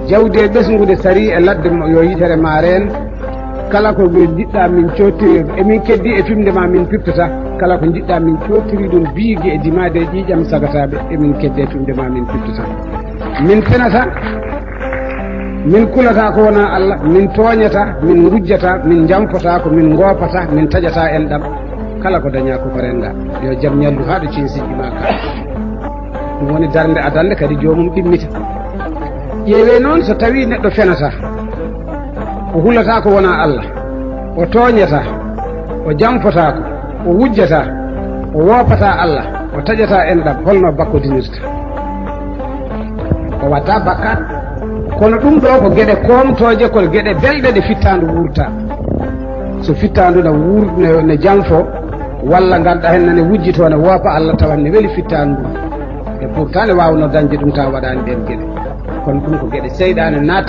jawdi e ɓesgude sari e ladde yo yitere ma reen kala ko jiɗɗa min cottiri emin keddi e fimde ma min pirtata kala ko jiɗɗa min cottiri ɗum biigi e dimade e ƴiƴam sagataɓe emin keddi e fimde ma min pirtata min penata min kulata ko wona Allah min tooñata min gujjata min jamfota ko min gopata min taƴata enɗam kala ko daña ko renga yo jaam ñallu ha ɗo cinsiji ma ka ɗum woni darde adande kadi jomum ɗimmita ƴeewe noon so tawi neɗɗo fenata o hulata ko wona Allah o tooñata o jamfotako o wujjata o wopata Allah o taƴata enɗam holno bakkodinirta o watta bakkat kono ɗum ɗo ko gueɗe komtoje ko gueɗe belɗe ɗe fittandu wurta so fittandu ne jamfo walla ganduɗa hen nane wujjito ne woopa Allah tawan ne weeli fittandu e pourtant ne wawno dañde ɗum taw waɗani ɗen gueɗe kono ɗum ko gueɗe seyɗane naata